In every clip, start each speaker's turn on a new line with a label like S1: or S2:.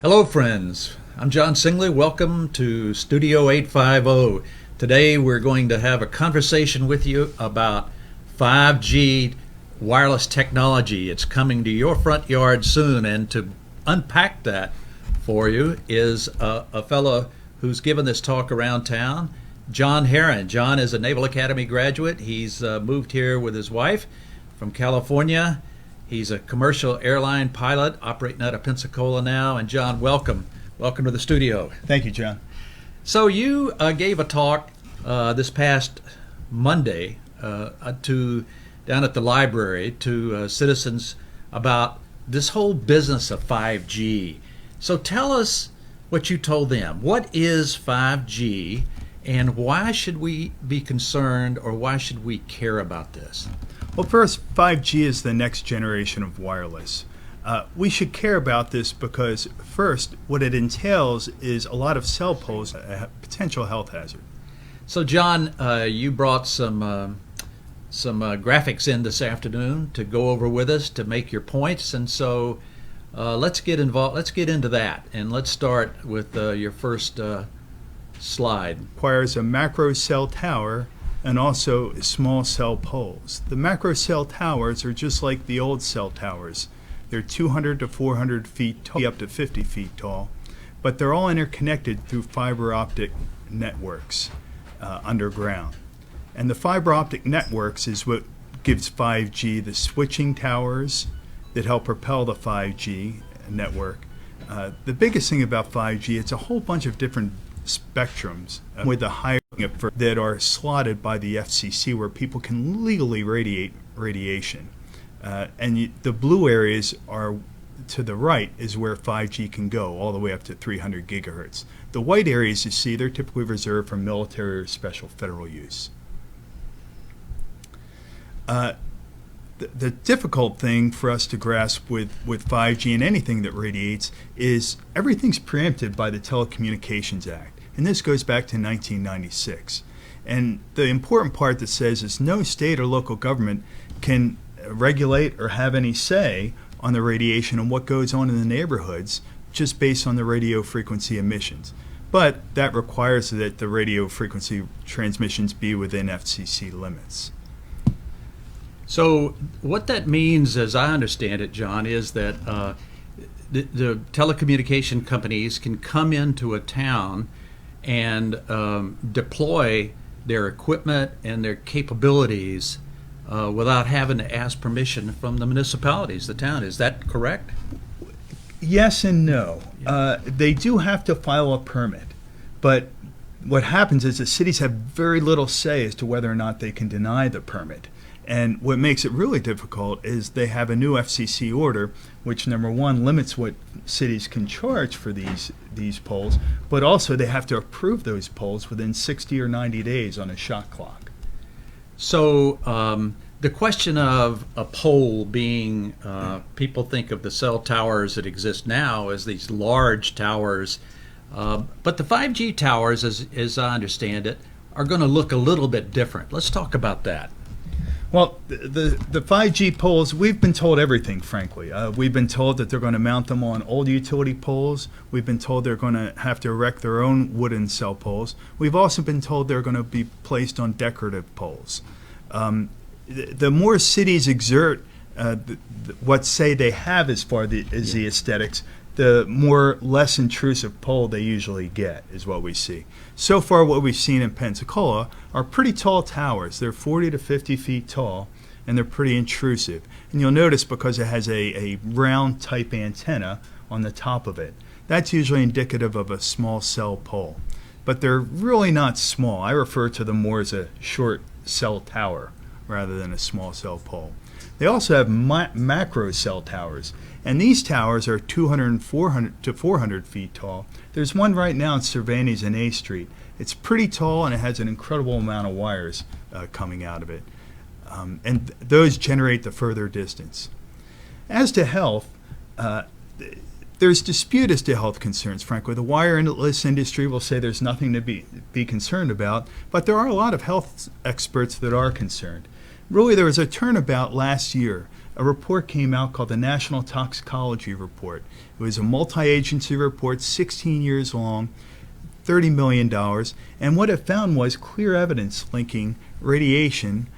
S1: Hello friends, I'm John Singley. Welcome to Studio 850. Today we're going to have a conversation with you about 5G wireless technology. It's coming to your front yard soon, and to unpack that for you is a fellow who's given this talk around town, John Herron. John is a Naval Academy graduate. He's moved here with his wife from California. He's a commercial airline pilot operating out of Pensacola now. And John, welcome. Welcome to the studio.
S2: Thank you, John.
S1: So you gave a talk this past Monday down at the library to citizens about this whole business of 5G. So tell us what you told them. What is 5G, and why should we be concerned, or why should we care about this?
S2: Well, first, 5G is the next generation of wireless. We should care about this because, first, what it entails is a lot of cell poles, a potential health hazard.
S1: So, John, you brought some graphics in this afternoon to go over with us to make your points, and so let's get involved. Let's get into that, and let's start with your first slide.
S2: Requires a macro cell tower and also small cell poles. The macro cell towers are just like the old cell towers. They're 200 to 400 feet tall, up to 50 feet tall, but they're all interconnected through fiber optic networks underground. And the fiber optic networks is what gives 5G the switching towers that help propel the 5G network. The biggest thing about 5G, it's a whole bunch of different spectrums with the higher that are slotted by the FCC where people can legally radiate radiation. The blue areas are to the right is where 5G can go, all the way up to 300 gigahertz. The white areas you see, they're typically reserved for military or special federal use. The difficult thing for us to grasp with 5G and anything that radiates is everything's preempted by the Telecommunications Act. And this goes back to 1996. And the important part that says is no state or local government can regulate or have any say on the radiation and what goes on in the neighborhoods just based on the radio frequency emissions. But that requires that the radio frequency transmissions be within FCC limits.
S1: So what that means, as I understand it, John, is that the telecommunication companies can come into a town and deploy their equipment and their capabilities without having to ask permission from the municipalities, the town. Is that correct?
S2: Yes and no. They do have to file a permit, but what happens is the cities have very little say as to whether or not they can deny the permit. And what makes it really difficult is they have a new FCC order, which number one limits what cities can charge for these poles, but also they have to approve those poles within 60 or 90 days on a shot clock.
S1: So the question of a pole being, people think of the cell towers that exist now as these large towers, but the 5G towers, as I understand it, are going to look a little bit different. Let's talk about that.
S2: Well, the 5G poles, we've been told everything, frankly. We've been told that they're going to mount them on old utility poles. We've been told they're going to have to erect their own wooden cell poles. We've also been told they're going to be placed on decorative poles. The more cities exert what say they have as far as the aesthetics, the more less intrusive pole they usually get, is what we see. So far, what we've seen in Pensacola are pretty tall towers. They're 40 to 50 feet tall, and they're pretty intrusive. And you'll notice because it has a round type antenna on the top of it. That's usually indicative of a small cell pole. But they're really not small. I refer to them more as a short cell tower rather than a small cell pole. They also have macro cell towers, and these towers are 200 to 400 feet tall. There's one right now in Cervantes and A Street. It's pretty tall, and it has an incredible amount of wires coming out of it. And those generate the further distance. As to health, there's dispute as to health concerns, frankly. The wireless industry will say there's nothing to be concerned about, but there are a lot of health experts that are concerned. Really, there was a turnabout last year a report came out called the National Toxicology Report. It was a multi-agency report, 16 years long, $30 million, and what it found was clear evidence linking radiation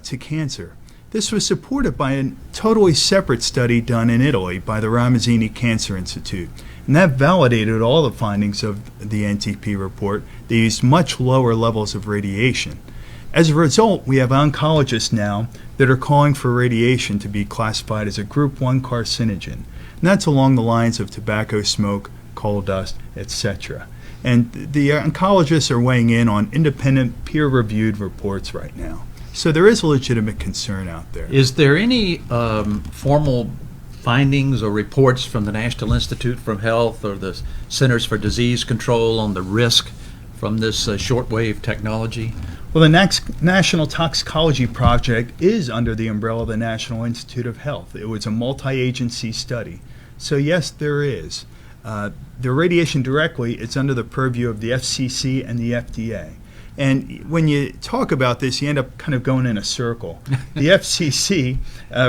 S2: to cancer. This was supported by a totally separate study done in Italy by the Ramazzini Cancer Institute. And that validated all the findings of the NTP report. They used much lower levels of radiation. As a result, we have oncologists now that are calling for radiation to be classified as a Group 1 carcinogen. And that's along the lines of tobacco smoke, coal dust, etc. And the oncologists are weighing in on independent, peer-reviewed reports right now. So there is a legitimate concern out there.
S1: Is there any formal findings or reports from the National Institute for Health or the Centers for Disease Control on the risk from this shortwave technology?
S2: Well, the National Toxicology Project is under the umbrella of the National Institute of Health. It was a multi-agency study. So yes, there is. The radiation directly, it's under the purview of the FCC and the FDA. And when you talk about this, you end up kind of going in a circle. The FCC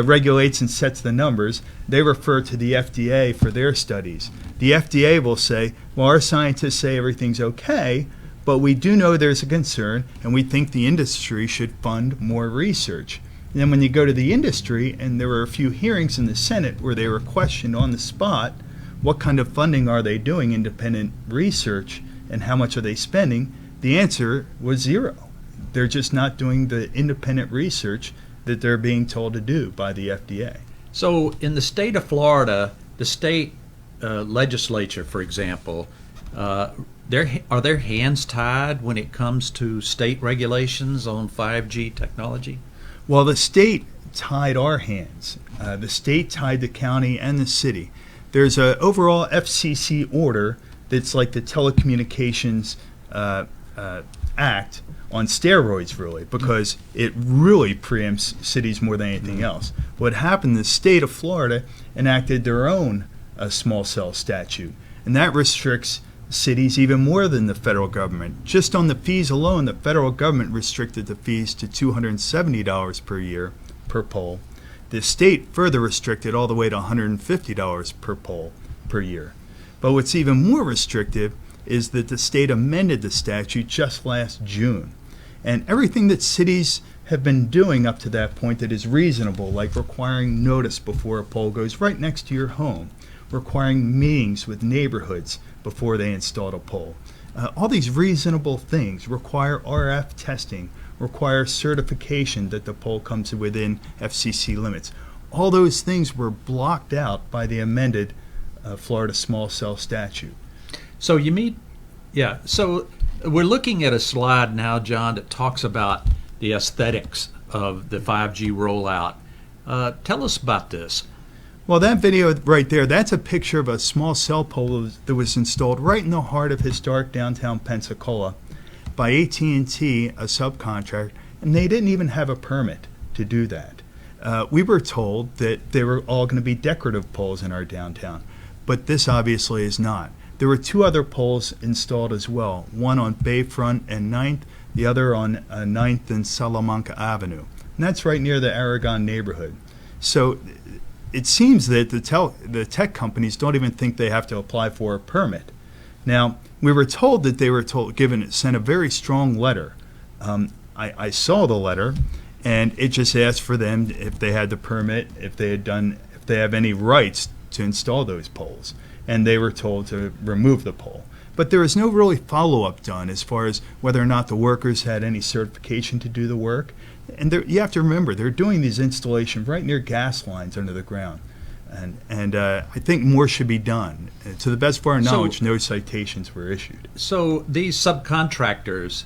S2: regulates and sets the numbers. They refer to the FDA for their studies. The FDA will say, well, our scientists say everything's okay, but we do know there's a concern, and we think the industry should fund more research. And then when you go to the industry, and there were a few hearings in the Senate where they were questioned on the spot, what kind of funding are they doing, independent research, and how much are they spending? The answer was zero. They're just not doing the independent research that they're being told to do by the FDA.
S1: So in the state of Florida, the state legislature, for example, are their hands tied when it comes to state regulations on 5G technology?
S2: Well, the state tied our hands. The state tied the county and the city. There's an overall FCC order that's like the telecommunications act on steroids, really, because it really preempts cities more than anything else. What happened, the state of Florida enacted their own small cell statute, and that restricts cities even more than the federal government. Just on the fees alone, the federal government restricted the fees to $270 per year per pole. The state further restricted all the way to $150 per pole per year. But what's even more restrictive is that the state amended the statute just last June. And everything that cities have been doing up to that point that is reasonable, like requiring notice before a pole goes right next to your home, requiring meetings with neighborhoods before they install a pole. All these reasonable things require RF testing, require certification that the pole comes within FCC limits. All those things were blocked out by the amended Florida small cell statute.
S1: So so we're looking at a slide now, John, that talks about the aesthetics of the 5G rollout. Tell us about this.
S2: Well, that video right there, that's a picture of a small cell pole that was installed right in the heart of historic downtown Pensacola by AT&T, a subcontractor, and they didn't even have a permit to do that. We were told that they were all going to be decorative poles in our downtown, but this obviously is not. There were two other poles installed as well, one on Bayfront and 9th, the other on 9th and Salamanca Avenue. And that's right near the Aragon neighborhood. So it seems that the tech companies don't even think they have to apply for a permit. Now, we were told that they were sent a very strong letter. I saw the letter, and it just asked for them if they had the permit, if they have any rights to install those poles. And they were told to remove the pole. But there was no really follow-up done as far as whether or not the workers had any certification to do the work. And you have to remember, they're doing these installations right near gas lines under the ground. And I think more should be done. To the best of our knowledge, no citations were issued.
S1: So these subcontractors,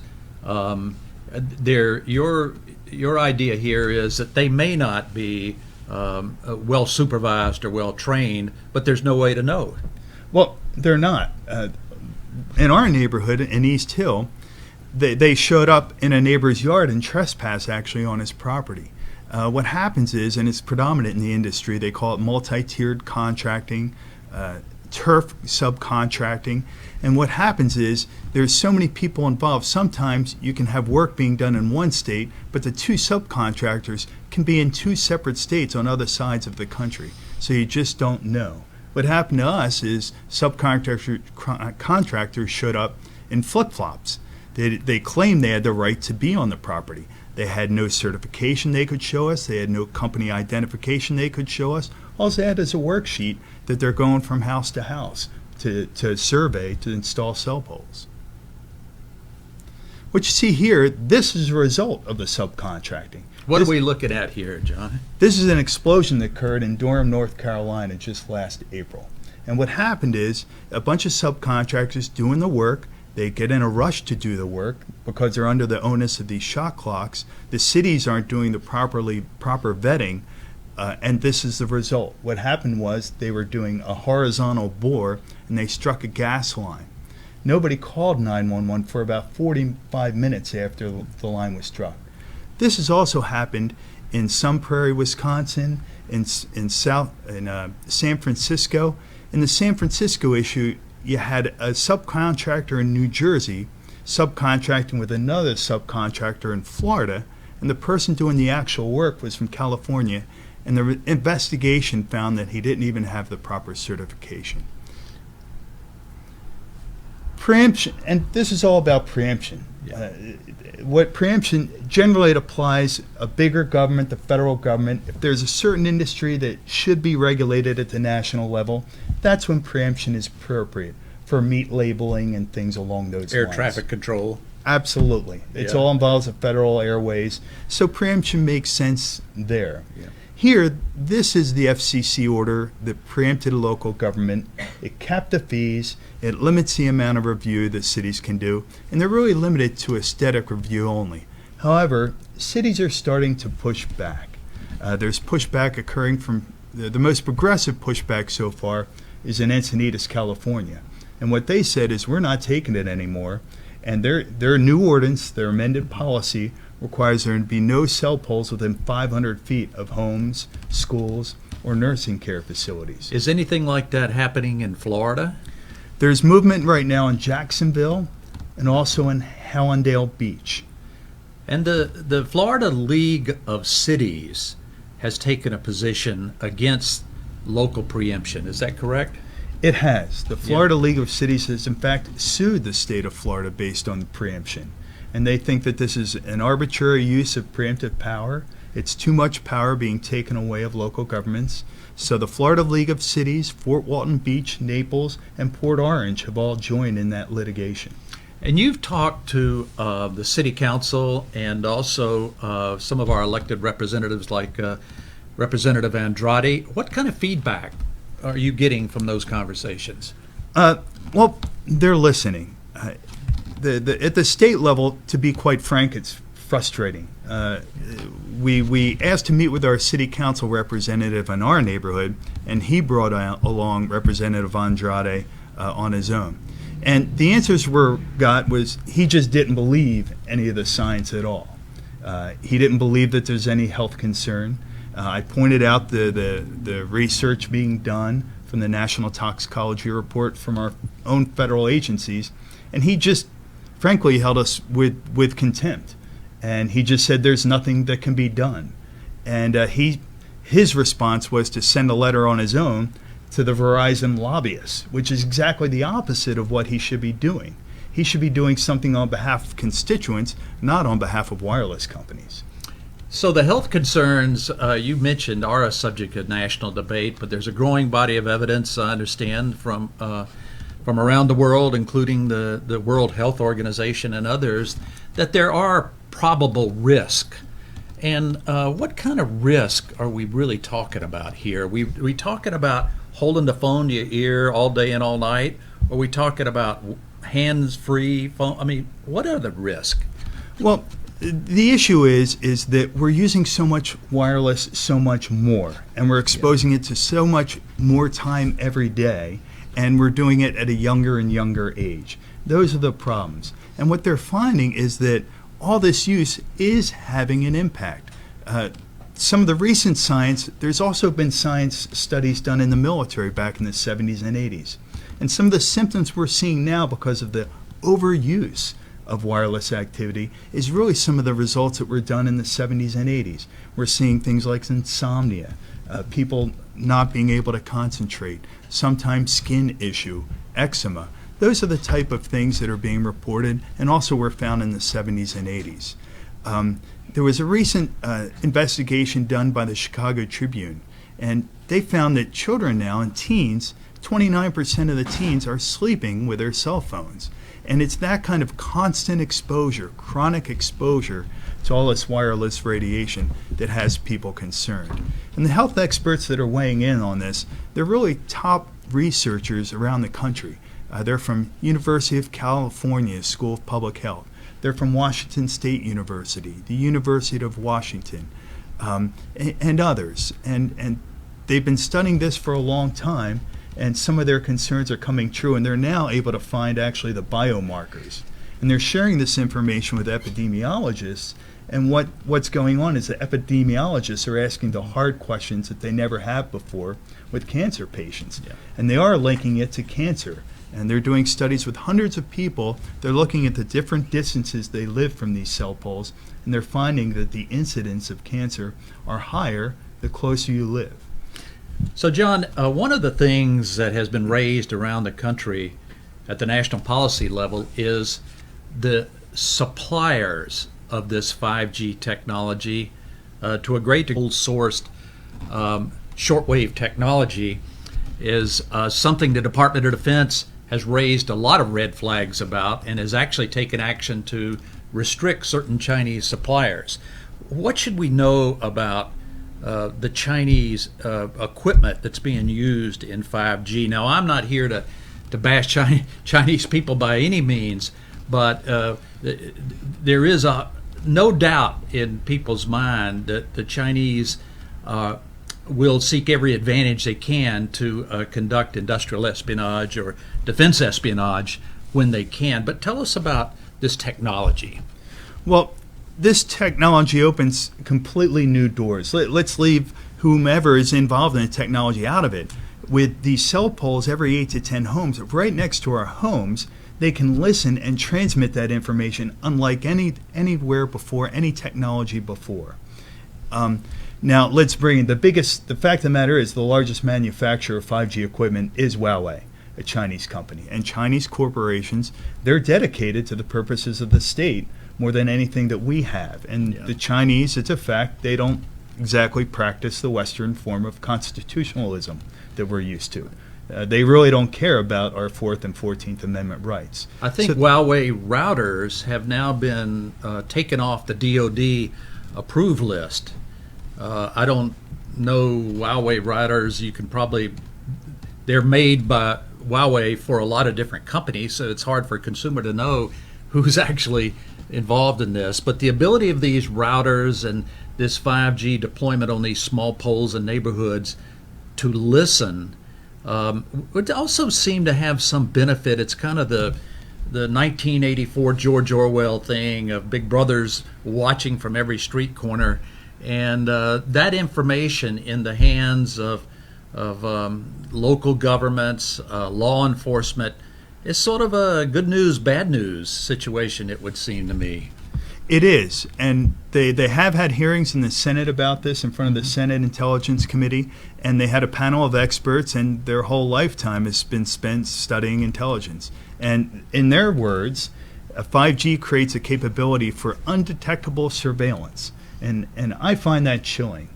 S1: your idea here is that they may not be well supervised or well trained, but there's no way to know.
S2: Well, they're not. In our neighborhood in East Hill, they showed up in a neighbor's yard and trespassed actually on his property. What happens is, and it's predominant in the industry, they call it multi-tiered contracting, turf subcontracting. And what happens is there's so many people involved. Sometimes you can have work being done in one state, but the two subcontractors can be in two separate states on other sides of the country. So you just don't know. What happened to us is contractors showed up in flip-flops. They claimed they had the right to be on the property. They had no certification they could show us. They had no company identification they could show us. All they had is a worksheet that they're going from house to house to survey to install cell poles. What you see here, this is a result of the subcontracting.
S1: What are we looking at here, John?
S2: This is an explosion that occurred in Durham, North Carolina just last April. And what happened is a bunch of subcontractors doing the work, they get in a rush to do the work because they're under the onus of these shot clocks. The cities aren't doing the proper vetting, and this is the result. What happened was they were doing a horizontal bore and they struck a gas line. Nobody called 911 for about 45 minutes after the line was struck. This has also happened in Sun Prairie, Wisconsin, in San Francisco. In the San Francisco issue, you had a subcontractor in New Jersey subcontracting with another subcontractor in Florida, and the person doing the actual work was from California, and the investigation found that he didn't even have the proper certification. Preemption, and this is all about preemption.
S1: Yeah.
S2: What preemption, generally it applies a bigger government, the federal government. If there's a certain industry that should be regulated at the national level, that's when preemption is appropriate for meat labeling and things along those lines.
S1: Air traffic control.
S2: Absolutely. It's all involves the federal airways. So preemption makes sense there.
S1: Yeah.
S2: Here, this is the FCC order that preempted a local government. It capped the fees. It limits the amount of review that cities can do, and they're really limited to aesthetic review only. However, cities are starting to push back. There's pushback occurring from the most progressive pushback so far is in Encinitas, California. And what they said is we're not taking it anymore, and their new ordinance, their amended policy, requires there to be no cell poles within 500 feet of homes, schools, or nursing care facilities.
S1: Is anything like that happening in Florida?
S2: There's movement right now in Jacksonville and also in Hallandale Beach.
S1: And the Florida League of Cities has taken a position against local preemption. Is that correct?
S2: It has. The Florida League of Cities has, in fact, sued the state of Florida based on preemption. And they think that this is an arbitrary use of preemptive power. It's too much power being taken away of local governments. So the Florida League of Cities, Fort Walton Beach, Naples, and Port Orange have all joined in that litigation.
S1: And you've talked to the city council and also some of our elected representatives like Representative Andrade. What kind of feedback are you getting from those conversations?
S2: Well, they're listening. At the state level, to be quite frank, it's frustrating. We asked to meet with our city council representative in our neighborhood, and he brought along Representative Andrade on his own. And the answers we got was he just didn't believe any of the science at all. He didn't believe that there's any health concern. I pointed out the research being done from the National Toxicology Report from our own federal agencies, and he just frankly held us with contempt. And he just said there's nothing that can be done. And his response was to send a letter on his own to the Verizon lobbyists, which is exactly the opposite of what he should be doing. He should be doing something on behalf of constituents, not on behalf of wireless companies.
S1: So the health concerns you mentioned are a subject of national debate, but there's a growing body of evidence, I understand, from around the world, including the World Health Organization and others, that there are probable risk. And what kind of risk are we really talking about here? We talking about holding the phone to your ear all day and all night? Or are we talking about hands-free phone? I mean, what are the risks?
S2: Well, the issue is that we're using so much wireless so much more, and we're exposing it to so much more time every day, and we're doing it at a younger and younger age. Those are the problems. And what they're finding is that all this use is having an impact. Some of the recent science, there's also been science studies done in the military back in the 70s and 80s. And some of the symptoms we're seeing now because of the overuse of wireless activity is really some of the results that were done in the 70s and 80s. We're seeing things like insomnia, people not being able to concentrate, sometimes skin issue, eczema. Those are the type of things that are being reported and also were found in the 70s and 80s. There was a recent investigation done by the Chicago Tribune, and they found that children now and teens, 29% of the teens are sleeping with their cell phones. And it's that kind of constant exposure, chronic exposure to all this wireless radiation that has people concerned. And the health experts that are weighing in on this, they're really top researchers around the country. They're from University of California School of Public Health. They're from Washington State University, the University of Washington, and others. And they've been studying this for a long time, and some of their concerns are coming true, and they're now able to find actually the biomarkers. And they're sharing this information with epidemiologists, and what's going on is the epidemiologists are asking the hard questions that they never have before with cancer patients.
S1: Yeah.
S2: And they are linking it to cancer. And they're doing studies with hundreds of people. They're looking at the different distances they live from these cell poles, and they're finding that the incidence of cancer are higher the closer you live.
S1: So, John, one of the things that has been raised around the country at the national policy level is the suppliers of this 5G technology, to a great degree sourced shortwave technology, is something the Department of Defense has raised a lot of red flags about and has actually taken action to restrict certain Chinese suppliers. What should we know about the Chinese equipment that's being used in 5G? Now, I'm not here to bash Chinese people by any means, but there is no doubt in people's mind that the Chinese will seek every advantage they can to conduct industrial espionage or defense espionage when they can. But tell us about this technology.
S2: Well, this technology opens completely new doors. Let's leave whomever is involved in the technology out of it. With these cell poles every 8 to 10 homes, right next to our homes, they can listen and transmit that information unlike anywhere before, any technology before. Now, let's bring in the fact of the matter is the largest manufacturer of 5G equipment is Huawei, a Chinese company. And Chinese corporations, they're dedicated to the purposes of the state more than anything that we have. And the Chinese, it's a fact, they don't exactly practice the Western form of constitutionalism that we're used to. They really don't care about our 4th and 14th Amendment rights.
S1: I think Huawei routers have now been taken off the DoD approved list. I don't know Huawei routers. They're made by Huawei for a lot of different companies, so it's hard for a consumer to know who's actually involved in this. But the ability of these routers and this 5G deployment on these small poles in neighborhoods to listen would also seem to have some benefit. It's kind of the 1984 George Orwell thing of Big Brother's watching from every street corner, and that information in the hands of local governments, law enforcement, is sort of a good news, bad news situation, it would seem to me.
S2: It is, and they have had hearings in the Senate about this in front of the Senate Intelligence Committee, and they had a panel of experts, and their whole lifetime has been spent studying intelligence. And in their words, 5G creates a capability for undetectable surveillance, and I find that chilling.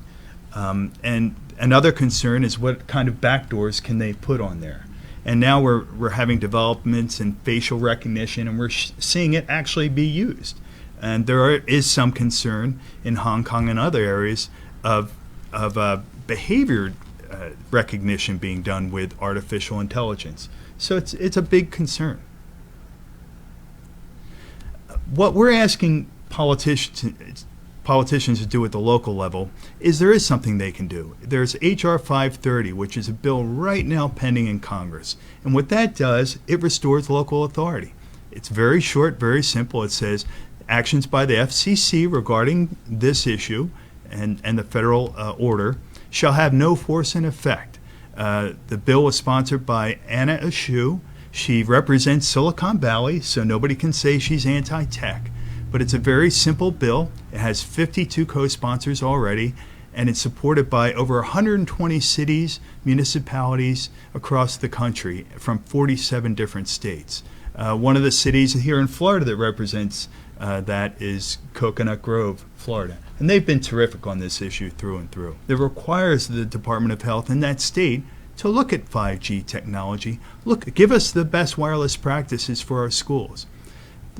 S2: And another concern is what kind of backdoors can they put on there. And now we're having developments in facial recognition, and we're seeing it actually be used. And there is some concern in Hong Kong and other areas of behavior recognition being done with artificial intelligence. So it's a big concern. What we're asking politicians to do at the local level is there is something they can do. There's H.R. 530, which is a bill right now pending in Congress. And what that does, it restores local authority. It's very short, very simple. It says actions by the FCC regarding this issue and the federal order shall have no force and effect. The bill was sponsored by Anna Eshoo. She represents Silicon Valley, so nobody can say she's anti-tech. But it's a very simple bill. It has 52 co-sponsors already, and it's supported by over 120 cities, municipalities across the country from 47 different states. One of the cities here in Florida that represents that is Coconut Grove, Florida. And they've been terrific on this issue through and through. It requires the Department of Health in that state to look at 5G technology. Give us the best wireless practices for our schools.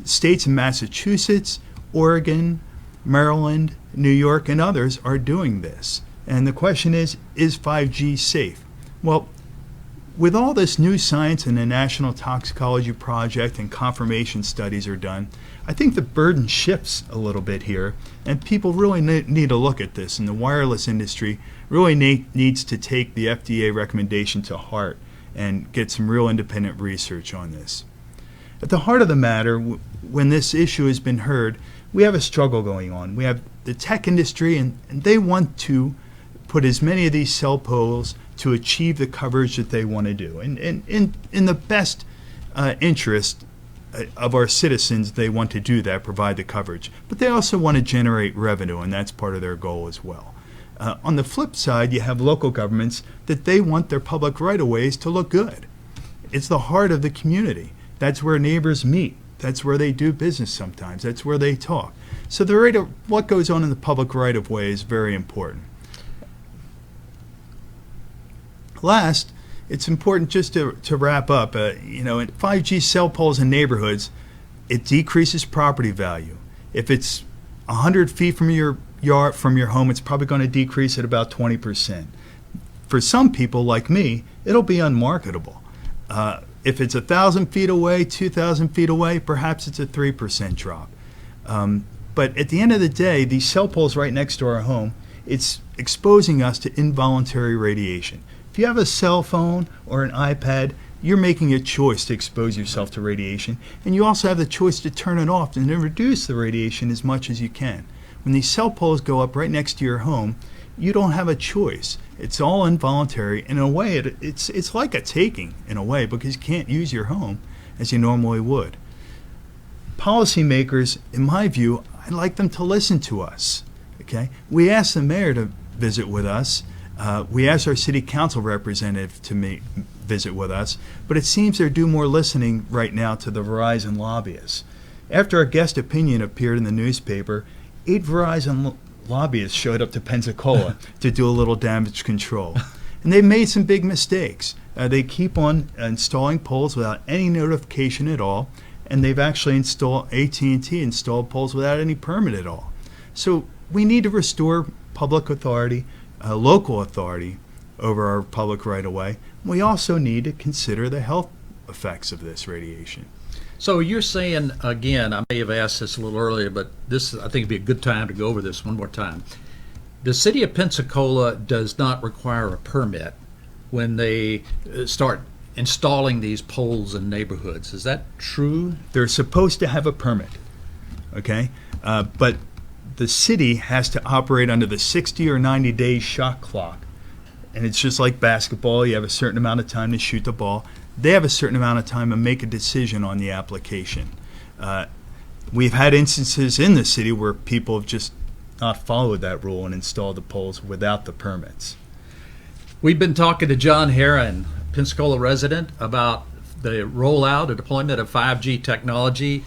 S2: States in Massachusetts, Oregon, Maryland, New York, and others are doing this. And the question is 5G safe? Well, with all this new science and the National Toxicology Project and confirmation studies are done, I think the burden shifts a little bit here, and people really need to look at this, and the wireless industry really needs to take the FDA recommendation to heart and get some real independent research on this. At the heart of the matter, when this issue has been heard, we have a struggle going on. We have the tech industry, and they want to put as many of these cell poles to achieve the coverage that they want to do. And in the best interest of our citizens, they want to do that, provide the coverage. But they also want to generate revenue, and that's part of their goal as well. On the flip side, you have local governments that they want their public right-of-ways to look good. It's the heart of the community. That's where neighbors meet. That's where they do business sometimes. That's where they talk. So the rate of what goes on in the public right-of-way is very important. Last, it's important just to wrap up, in 5G cell poles in neighborhoods, it decreases property value. If it's 100 feet from your yard, from your home, it's probably going to decrease at about 20%. For some people like me, it'll be unmarketable. If it's 1,000 feet away, 2,000 feet away, perhaps it's a 3% drop. But at the end of the day, these cell poles right next to our home, it's exposing us to involuntary radiation. If you have a cell phone or an iPad, you're making a choice to expose yourself to radiation, and you also have the choice to turn it off and to reduce the radiation as much as you can. When these cell poles go up right next to your home, you don't have a choice. It's all involuntary. In a way, it's like a taking, in a way, because you can't use your home as you normally would. Policymakers, in my view, I'd like them to listen to us. Okay? We asked the mayor to visit with us. We asked our city council representative to visit with us, but it seems they're due more listening right now to the Verizon lobbyists. After our guest opinion appeared in the newspaper, 8 Verizon lobbyists showed up to Pensacola to do a little damage control. And they've made some big mistakes. They keep on installing poles without any notification at all, and they've actually AT&T installed poles without any permit at all. So we need to restore public authority, local authority over our public right-of-way. We also need to consider the health effects of this radiation.
S1: So you're saying, again, I may have asked this a little earlier, but this, I think, would be a good time to go over this one more time. The city of Pensacola does not require a permit when they start installing these poles in neighborhoods. Is that true?
S2: They're supposed to have a permit, okay? But the city has to operate under the 60 or 90 day shot clock. And it's just like basketball. You have a certain amount of time to shoot the ball. They have a certain amount of time to make a decision on the application. We've had instances in the city where people have just not followed that rule and installed the poles without the permits.
S1: We've been talking to John Herron, Pensacola resident, about the rollout and deployment of 5G technology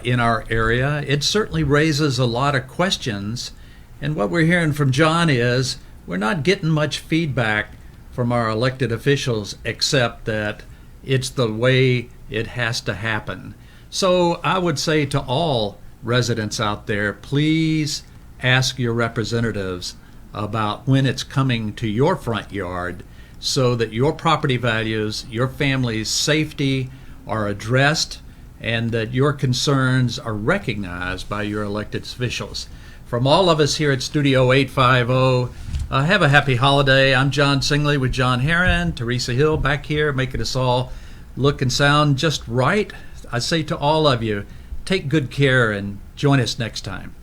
S1: in our area. It certainly raises a lot of questions, and what we're hearing from John is we're not getting much feedback from our elected officials, except that it's the way it has to happen. So I would say to all residents out there, please ask your representatives about when it's coming to your front yard so that your property values, your family's safety are addressed and that your concerns are recognized by your elected officials. From all of us here at Studio 850, have a happy holiday. I'm John Singley with John Herron, Teresa Hill back here, making us all look and sound just right. I say to all of you, take good care and join us next time.